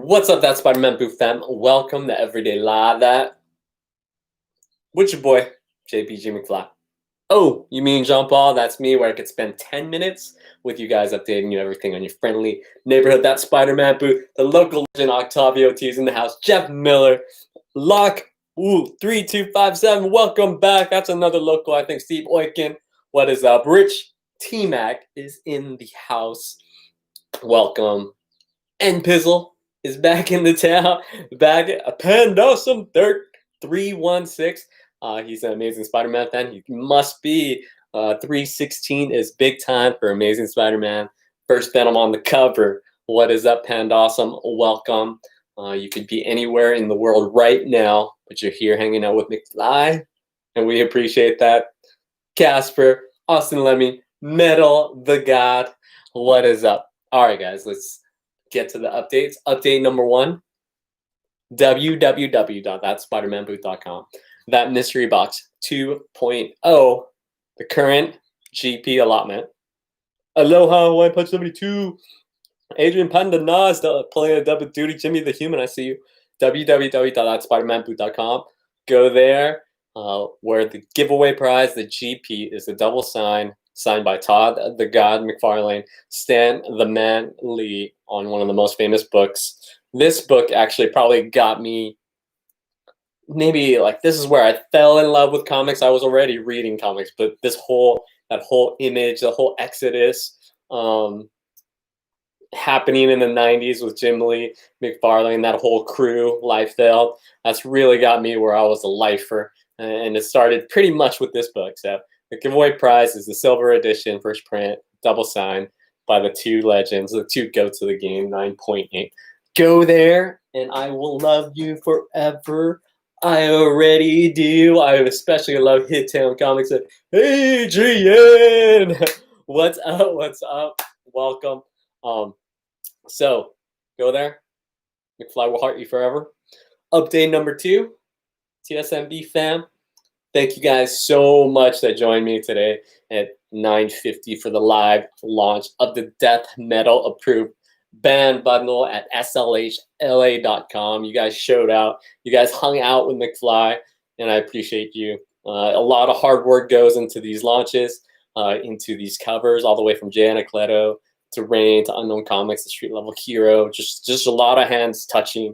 What's up, that Spider-Man Boo fam? Welcome to Everyday Live with your boy, JPG Mcfly. Oh, you mean Jean-Paul? That's me, where I could spend 10 minutes with you guys updating you everything on your friendly neighborhood. That Spider-Man Boo, the local legend Octavio T is in the house. Jeff Miller, Lock, 3257, welcome back. That's another local, I think, Steve Oiken. What is up? Rich T-Mac is in the house. Welcome. And Pizzle is back in the town, back at Pandawesome 316. He's an Amazing Spider-Man fan. He must be 316 is big time for Amazing Spider-Man. First Venom on the cover. What is up, Pandawesome? Welcome. You could be anywhere in the world right now, but you're here hanging out with McFly, and we appreciate that. Casper, Austin Lemmy, Metal the God. What is up? All right, guys, let's get to the updates. Update number 1, www.thatspidermanbooth.com. That mystery box 2.0, the current GP allotment. Aloha, White Punch 72. Adrian Panda Nas, playing a double duty. Jimmy the Human, I see you. www.thatspidermanbooth.com. Go there, where the giveaway prize, the GP, is a double signed by Todd the God McFarlane, Stan the Man Lee, on one of the most famous books. This book actually probably got me, maybe like, this is where I fell in love with comics. I was already reading comics, but that whole image, the whole exodus happening in the 90s with Jim Lee, McFarlane, that whole crew, Liefeld, that's really got me where I was a lifer. And it started pretty much with this book. So the giveaway prize is the silver edition, first print, double signed by the two legends, the two goats of the game, 9.8. Go there, and I will love you forever. I already do. I especially love Hit-Town Comics. And Adrian, what's up? What's up? Welcome. So go there. McFly will heart you forever. Update number 2, TSMB fam. Thank you guys so much that joined me today at 9:50 for the live launch of the Death Metal approved band bundle at slhla.com. You guys showed out. You guys hung out with McFly, and I appreciate you. A lot of hard work goes into these launches, into these covers, all the way from Jay Anacleto to Rain to Unknown Comics, the Street Level Hero. Just a lot of hands touching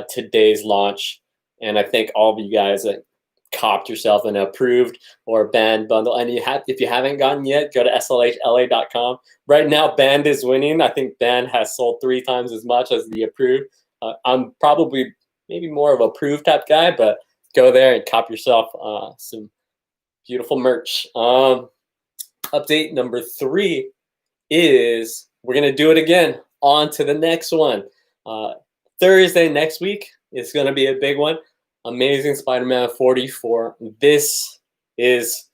today's launch, and I thank all of you guys that copped yourself an approved or banned bundle. And if you haven't gotten yet, go to slhla.com. Right now, banned is winning. I think banned has sold 3 times as much as the approved. I'm probably maybe more of an approved type guy, but go there and cop yourself some beautiful merch. Update number 3 is we're going to do it again. On to the next one. Thursday next week is going to be a big one. Amazing Spider-Man 44. This is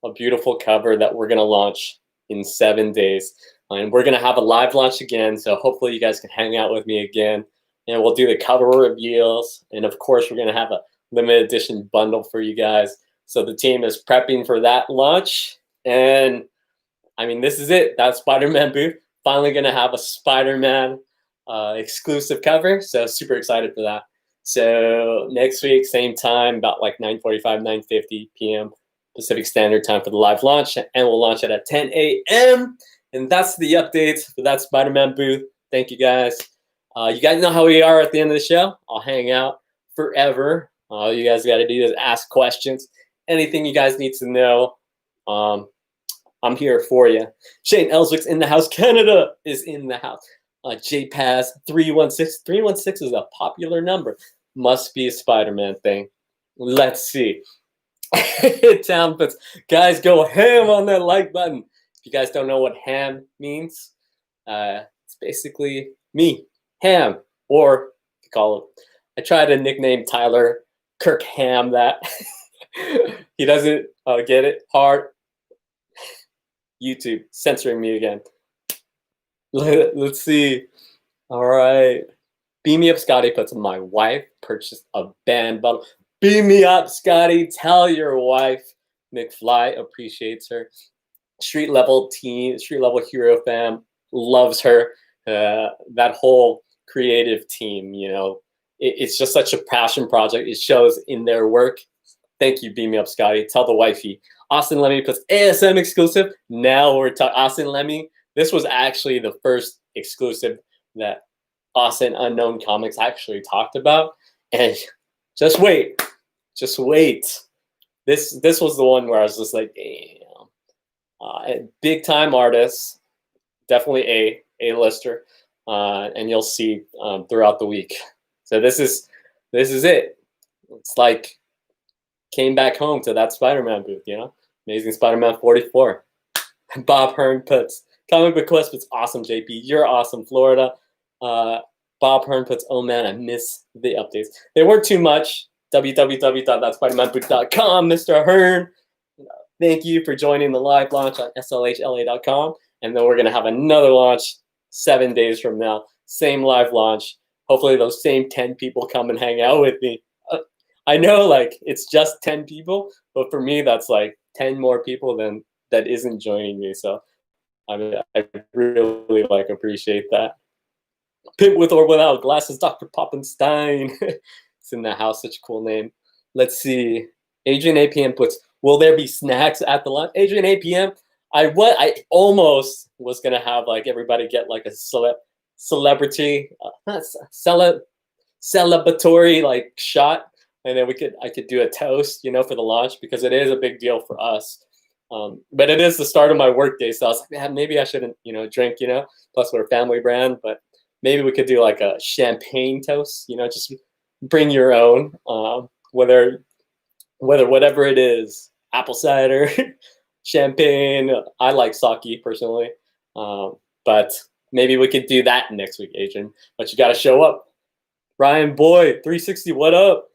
a beautiful cover that we're going to launch in 7 days. And we're going to have a live launch again, so hopefully you guys can hang out with me again. And we'll do the cover reveals. And of course, we're going to have a limited edition bundle for you guys. So the team is prepping for that launch. And I mean, this is it. That Spider-Man booth. Finally going to have a Spider-Man exclusive cover. So super excited for that. So next week, same time, about like 9:45, 9:50 p.m. Pacific Standard Time for the live launch, and we'll launch it at 10 a.m. And that's the updates for that Spider-Man booth. Thank you guys. You guys know how we are at the end of the show. I'll hang out forever. All you guys got to do is ask questions. Anything you guys need to know, I'm here for you. Shane Ellswick's in the house. Canada is in the house. JPAS 316. 316 is a popular number. Must be a Spider-Man thing. Let's see. Town puts, guys, go ham on that like button. If you guys don't know what ham means, it's basically me, Ham, or you call it. I try to nickname Tyler Kirk Ham that. He doesn't get it. Hard. YouTube censoring me again. Let's see. All right. Beam me up, Scotty puts, my wife purchased a band bundle. Beam me up, Scotty. Tell your wife McFly appreciates her. Street level team, street level hero fam loves her. That whole creative team. You know, it's just such a passion project. It shows in their work. Thank you, beam me up, Scotty. Tell the wifey. Austin Lemmy puts ASM exclusive. Now we're talking Austin Lemmy. This was actually the first exclusive that Austin Unknown Comics actually talked about. And just wait. Just wait. This was the one where I was just like, damn. Big time artist. Definitely A-lister. And you'll see throughout the week. So this is it. It's like came back home to that Spider-Man booth, you know? Amazing Spider-Man 44. Bob Hearn puts, Comic Book Quest puts, awesome, JP. You're awesome, Florida. Bob Hearn puts, oh man, I miss the updates. They weren't too much. www.thatspidermanbooth.com, Mr. Hearn. Thank you for joining the live launch on slhla.com. And then we're going to have another launch 7 days from now. Same live launch. Hopefully those same 10 people come and hang out with me. I know, like, it's just 10 people, but for me, that's like 10 more people than that isn't joining me. So I really like appreciate that. Pimp with or without glasses, Dr. Poppenstein. It's in the house, such a cool name. Let's see. Adrian APM puts, will there be snacks at the lunch? Adrian APM, I almost was gonna have like everybody get like a celebrity, not celebratory like shot. And then I could do a toast, you know, for the launch, because it is a big deal for us. But it is the start of my work day, so I was like, man, maybe I shouldn't, you know, drink, you know. Plus we're a family brand, but maybe we could do like a champagne toast, you know, just bring your own, whether whatever it is, apple cider, champagne. I like sake personally, but maybe we could do that next week, Adrian. But you got to show up. Ryan Boyd, 360, what up?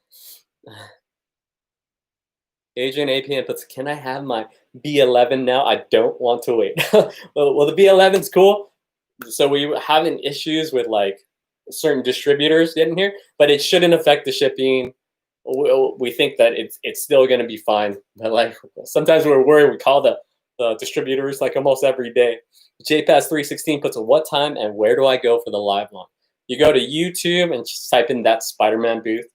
Adrian APM puts, can I have my B11 now? I don't want to wait. well, the B11's cool. So we were having issues with like certain distributors getting here, but it shouldn't affect the shipping. We think that it's still going to be fine. But like sometimes we're worried. We call the distributors like almost every day. JPass316 puts, what time and where do I go for the live launch? You go to YouTube and just type in that Spider-Man booth,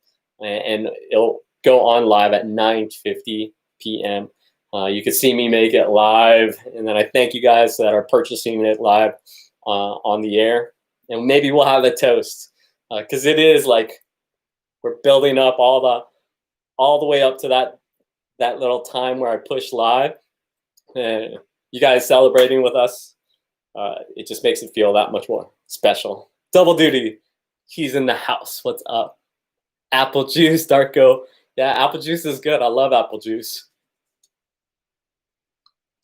and it'll go on live at 9:50 p.m. You can see me make it live, and then I thank you guys that are purchasing it live on the air. And maybe we'll have a toast, because it is like we're building up all the way up to that little time where I push live. And you guys celebrating with us, it just makes it feel that much more special. Double duty. He's in the house. What's up? Apple juice, Darko. Yeah, apple juice is good. I love apple juice.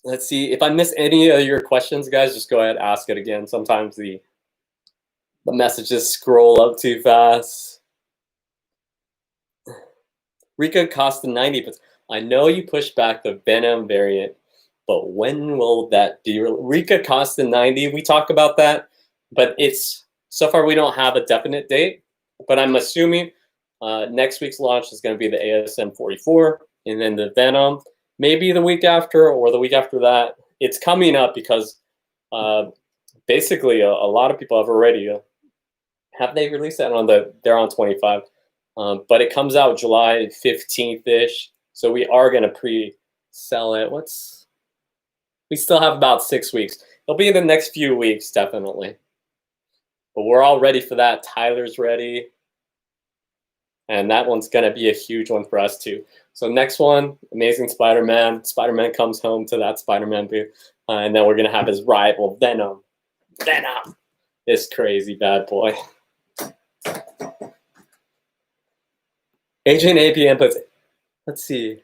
Let's see. If I miss any of your questions, guys, just go ahead and ask it again. Sometimes the messages scroll up too fast. Rika Costa 90, but I know you pushed back the Venom variant, but when will that be? Rika Costa 90, we talk about that, but it's so far we don't have a definite date, but I'm assuming next week's launch is going to be the ASM 44, and then the Venom, maybe the week after or the week after that. It's coming up because basically a lot of people have already, have they released that on they're on 25, but it comes out July 15th-ish, so we are going to pre-sell it. We still have about 6 weeks. It'll be in the next few weeks, definitely. But we're all ready for that. Tyler's ready. And that one's going to be a huge one for us, too. So next one, Amazing Spider-Man. Spider-Man comes home to that Spider-Man booth. And then we're going to have his rival, Venom. Venom. This crazy bad boy. Adrian APM puts, let's see.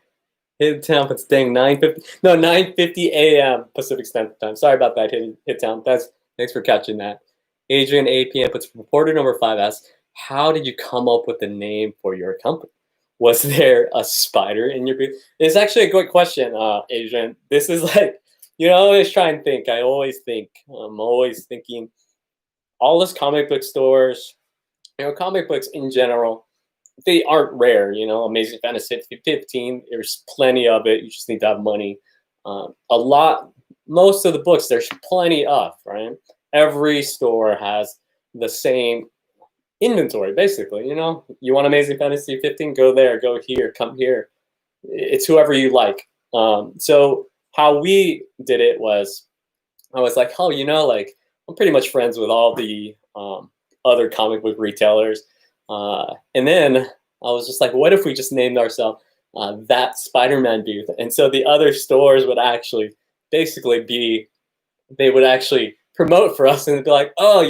Hit-Town puts, dang, 9:50 a.m. Pacific Standard Time. Sorry about that, Hit-Town. Thanks for catching that. Adrian APM puts, reporter number 5 asks, how did you come up with the name for your company? Was there a spider in your booth? It's actually a good question, Adrian. This is like, you know, I always try and think. I'm always thinking all those comic book stores, you know, comic books in general, they aren't rare, you know. Amazing Fantasy 15, there's plenty of it. You just need to have money. Most of the books, there's plenty of, right? Every store has the same inventory, basically. You want Amazing Fantasy 15, go there, go here, come here. It's whoever you like. So how we did it was, I was like, oh, like, I'm pretty much friends with all the other comic book retailers. And then I was just like, what if we just named ourselves That Spider-Man Booth? And so the other stores would actually basically they would actually promote for us and be like, oh,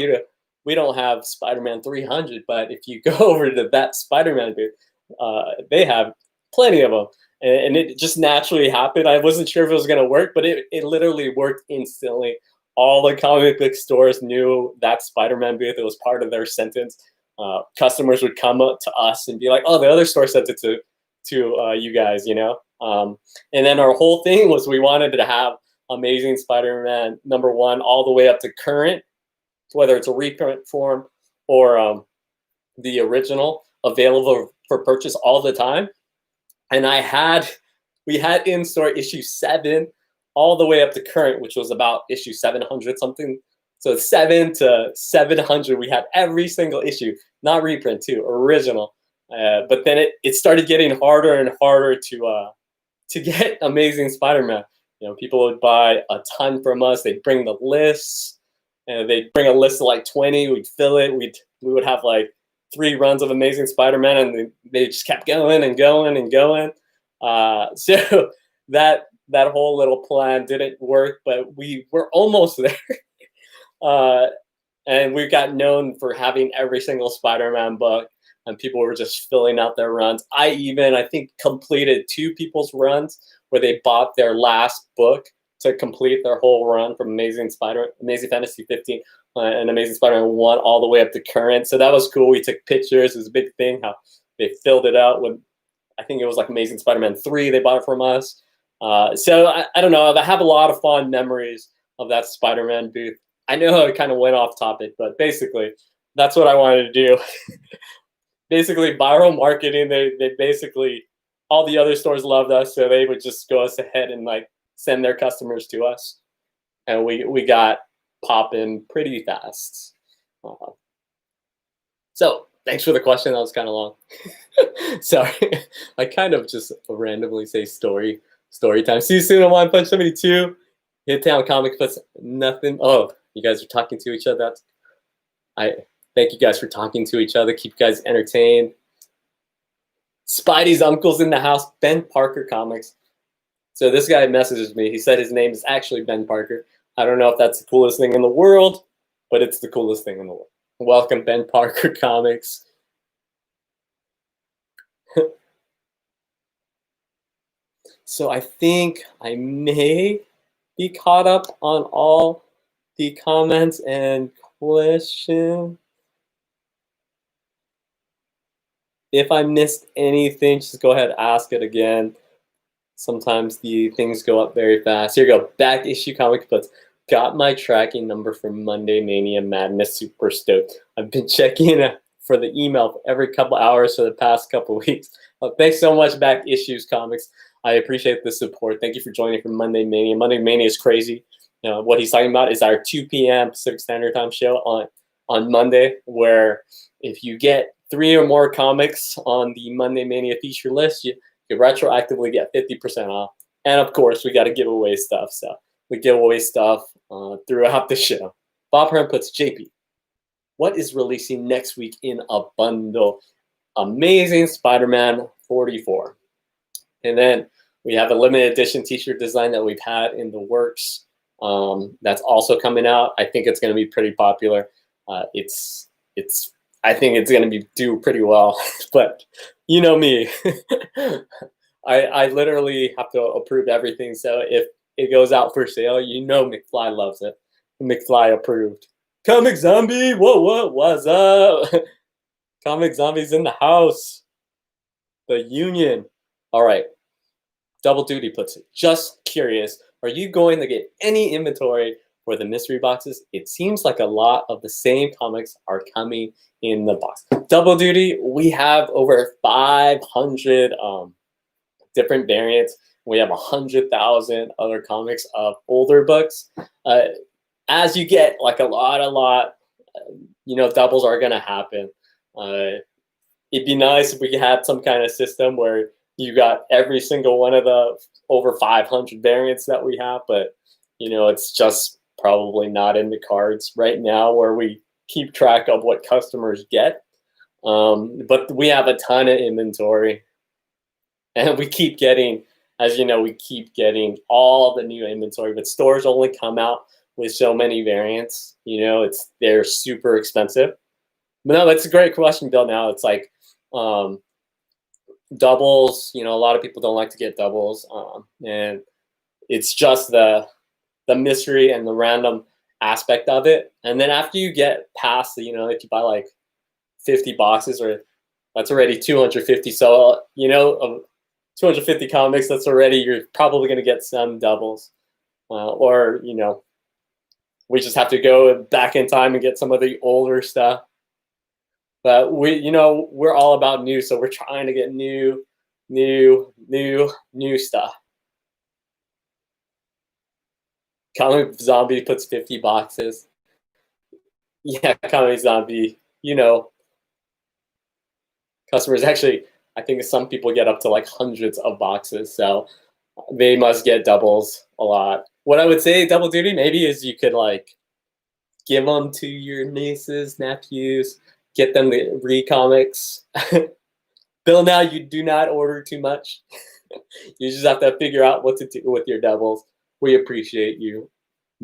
we don't have Spider-Man 300, but if you go over to That Spider-Man Booth, they have plenty of them. And it just naturally happened. I wasn't sure if it was going to work, but it literally worked instantly. All the comic book stores knew That Spider-Man Booth. It was part of their sentence. Customers would come up to us and be like, "Oh, the other store sent it to you guys," And then our whole thing was we wanted to have Amazing Spider-Man #1 all the way up to current, whether it's a reprint form or the original, available for purchase all the time. And we had in store issue 7 all the way up to current, which was about issue 700 something. So 7 to 700, we had every single issue, not reprint too, original. But then it started getting harder and harder to get Amazing Spider-Man. People would buy a ton from us. They'd bring the lists, and they'd bring a list of like 20. We'd fill it. We would have like 3 runs of Amazing Spider-Man, and they just kept going and going and going. So that whole little plan didn't work, but we were almost there. And we got known for having every single Spider-Man book, and people were just filling out their runs. I think, completed 2 people's runs where they bought their last book to complete their whole run from Amazing Fantasy 15 and Amazing Spider-Man 1 all the way up to current. So that was cool. We took pictures. It was a big thing how they filled it out with, I think it was like Amazing Spider-Man 3. They bought it from us. So I don't know. I have a lot of fond memories of that Spider-Man booth. I know it kind of went off topic, but basically that's what I wanted to do. Basically viral marketing. They basically, all the other stores loved us, so they would just go us ahead and like send their customers to us, and we got popping pretty fast. So thanks for the question. That was kind of long. Sorry, I kind of just randomly say story time. See you soon on One Punch 72. Hit Town Comic Puts nothing. Oh, you guys are talking to each other. I thank you guys for talking to each other. Keep you guys entertained. Spidey's uncle's in the house. Ben Parker Comics. So this guy messages me. He said his name is actually Ben Parker. I don't know if that's the coolest thing in the world, but it's the coolest thing in the world. Welcome, Ben Parker Comics. So I think I may be caught up on all the comments and questions. If I missed anything, just go ahead and ask it again. Sometimes the things go up very fast. Here we go. Back issue comic books. Got my tracking number for Monday Mania Madness. Super stoked. I've been checking for the email every couple hours for the past couple weeks. Thanks so much, Back Issues Comics. I appreciate the support. Thank you for joining for Monday Mania. Monday Mania is crazy. What he's talking about is our 2 p.m. Pacific Standard Time show on Monday, where if you get 3 or more comics on the Monday Mania feature list, you retroactively get 50% off. And of course, we got to give away stuff. So we give away stuff throughout the show. Bob Hearn puts, JP, what is releasing next week in a bundle? Amazing Spider-Man 44. And then we have a limited edition t-shirt design that we've had in the works. That's also coming out. I think it's going to be pretty popular. I think it's going to do pretty well, but you know me. I literally have to approve everything. So if it goes out for sale, McFly loves it. McFly approved. Comic Zombie, what's up? Comic Zombie's in the house. The Union. All right. Double Duty puts it. Just curious, are you going to get any inventory for the mystery boxes? It seems like a lot of the same comics are coming in the box. Double Duty, we have over 500 different variants. We have 100,000 other comics of older books. As you get like a lot, doubles are going to happen. It'd be nice if we had some kind of system where you got every single one of the over 500 variants that we have, but it's just probably not in the cards right now where we keep track of what customers get. But we have a ton of inventory, and we keep getting, as you know, we keep getting all the new inventory, but stores only come out with so many variants. They're super expensive. But no, that's a great question, Bill. Now it's like doubles. A lot of people don't like to get doubles, and it's just the mystery and the random aspect of it. And then after you get past the, if you buy like 50 boxes, or that's already 250. So 250 comics. That's already, you're probably going to get some doubles, or we just have to go back in time and get some of the older stuff. But we're all about new, so we're trying to get new stuff. Comic Zombie puts 50 boxes. Yeah, Comic Zombie, customers actually, I think some people get up to like hundreds of boxes, so they must get doubles a lot. What I would say, double duty, maybe, is you could like give them to your nieces, nephews, get them to read comics. Bill, now you do not order too much. You just have to figure out what to do with your doubles. We appreciate you,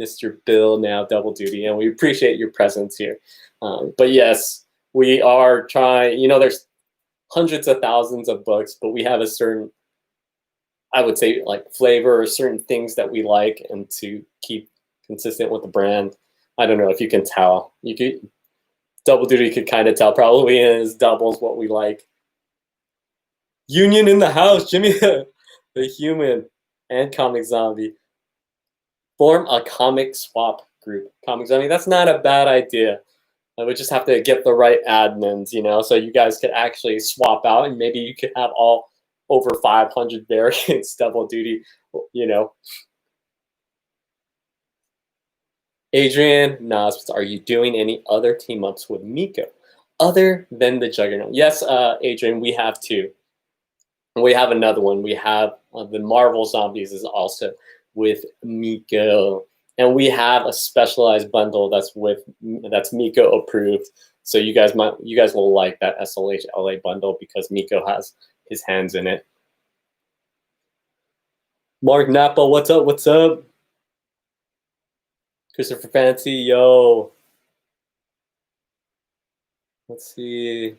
Mr. Bill, now double duty, and we appreciate your presence here. But yes, we are trying, there's hundreds of thousands of books, but we have a certain, I would say, like flavor or certain things that we like, and to keep consistent with the brand. I don't know if you can tell. You could, double duty could kind of tell probably in his doubles what we like. Union in the house, Jimmy the Human and Comic Zombie. Form a comic swap group. Comic Zombie, that's not a bad idea. I would just have to get the right admins, so you guys could actually swap out, and maybe you could have all over 500 variants double duty, Adrian Nas, are you doing any other team ups with Miko other than the Juggernaut? Yes, Adrian, we have two. We have another one. We have the Marvel Zombies is also with Miko, and we have a specialized bundle that's Miko approved. So you guys will like that SLH LA bundle because Miko has his hands in it. Mark Napa, what's up? What's up? Christopher Fancy, yo. Let's see.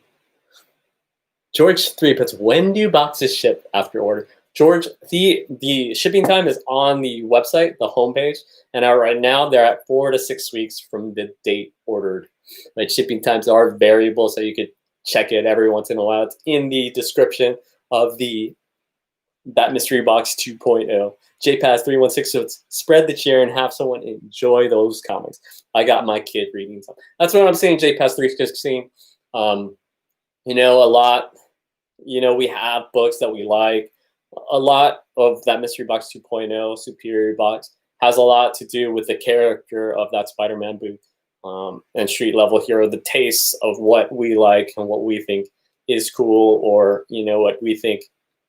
George 3 puts, when do boxes ship after order? George, the shipping time is on the website, the homepage, and right now they're at 4 to 6 weeks from the date ordered. Like, shipping times are variable, so you could check it every once in a while. It's in the description of that mystery box 2.0. JPaz316, so it's spread the cheer and have someone enjoy those comics. I got my kid reading some. That's what I'm saying, JPaz316. A lot, we have books that we like. A lot of that mystery box 2.0 superior box has a lot to do with the character of that Spider-Man book, and Street Level Hero, the tastes of what we like and what we think is cool, or what we think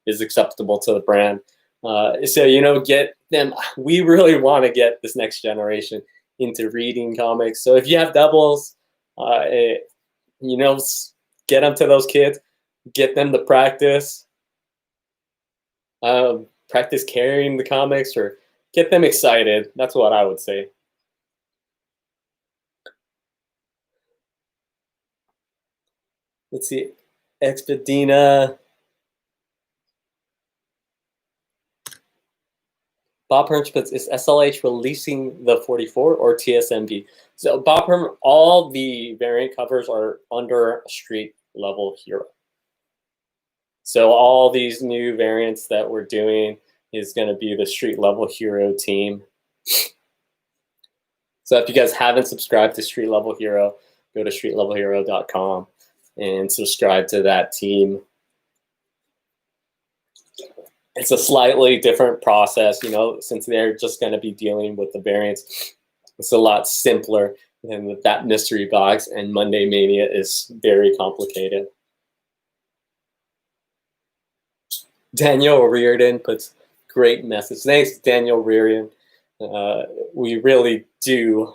is acceptable to the brand. So get them. We really want to get this next generation into reading comics. So if you have doubles, get them to those kids, get them to practice carrying the comics, or get them excited. That's what I would say. Let's see, Expedina. Bob Herm puts, is SLH releasing the 44 or TSMB? So Bob Herm, all the variant covers are under Street Level Hero. So all these new variants that we're doing is going to be the Street Level Hero team. So if you guys haven't subscribed to Street Level Hero, go to streetlevelhero.com and subscribe to that team. It's a slightly different process, since they're just going to be dealing with the variants. It's a lot simpler and that mystery box, and Monday Mania is very complicated. Daniel Reardon puts great message. Thanks, Daniel Reardon. We really do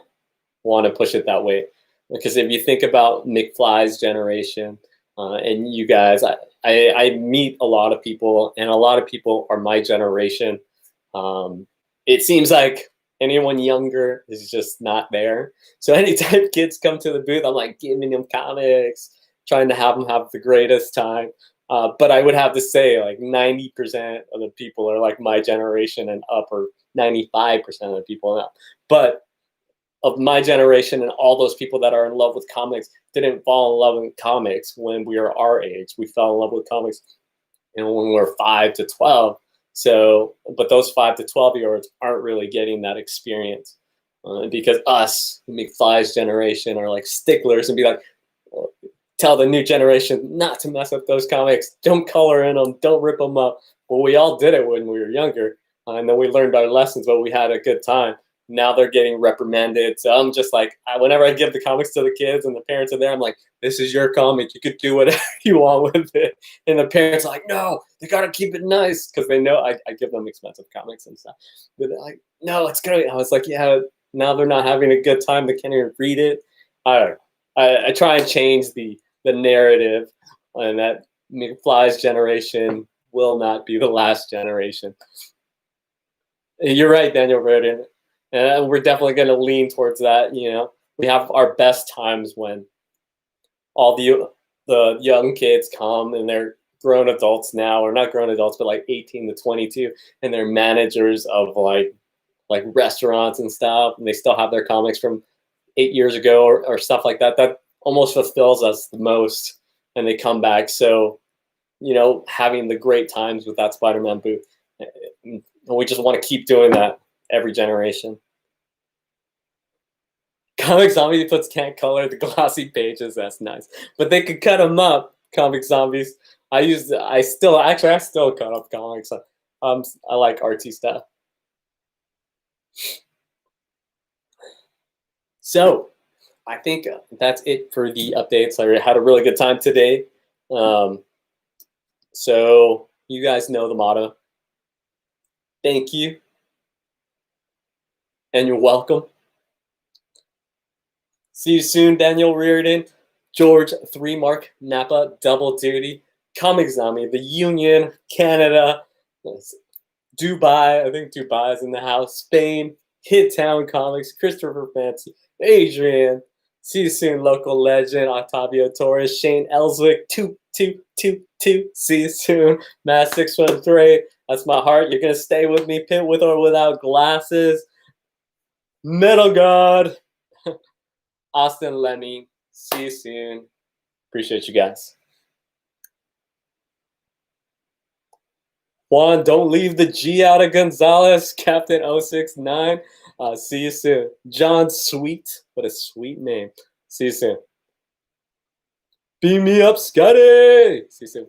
want to push it that way, because if you think about McFly's generation, and you guys, I meet a lot of people, and a lot of people are my generation. It seems like anyone younger is just not there. So anytime kids come to the booth, I'm like giving them comics, trying to have them have the greatest time. But I would have to say like 90% of the people are like my generation and up, or 95% of the people and up. But of my generation and all those people that are in love with comics didn't fall in love with comics when we were our age. We fell in love with comics, when we were 5 to 12. So, but those 5 to 12-year-olds aren't really getting that experience, because us, McFly's generation, are like sticklers and be like, tell the new generation not to mess up those comics. Don't color in them. Don't rip them up. Well, we all did it when we were younger, and then we learned our lessons, but we had a good time. Now they're getting reprimanded. So I'm just like, whenever I give the comics to the kids and the parents are there, I'm like, this is your comic. You could do whatever you want with it. And the parents are like, no, they got to keep it nice, because they know I give them expensive comics and stuff. But they're like, no, it's great. I was like, yeah, now they're not having a good time. They can't even read it. I try and change the narrative, and that McFly's generation will not be the last generation. You're right, Daniel Reardon. And we're definitely going to lean towards that. We have our best times when all the young kids come, and they're grown adults now, or not grown adults, but like 18 to 22, and they're managers of like restaurants and stuff, and they still have their comics from 8 years ago, or stuff like that. That almost fulfills us the most, and they come back. So, having the great times with that Spider-Man booth, and we just want to keep doing that every generation. Comic Zombie puts can't color the glossy pages. That's nice, but they could cut them up. Comic Zombies. I still cut up comics. I like artsy stuff. So I think that's it for the updates. I had a really good time today. So you guys know the motto. Thank you, and you're welcome. See you soon, Daniel Reardon, George 3 Mark Napa, Double Duty, Comic Zombie, the Union, Canada, Dubai. I think Dubai is in the house. Spain, Hit Town Comics, Christopher Fancy, Adrian. See you soon, local legend, Octavio Torres, Shane Ellswick, 22222. See you soon, Matt 613. That's my heart. You're gonna stay with me, pin with or without glasses. Metal God. Austin Lemmy. See you soon. Appreciate you guys. Juan, don't leave the G out of Gonzalez. Captain 069. See you soon. John Sweet. What a sweet name. See you soon. Beam me up, Scotty. See you soon.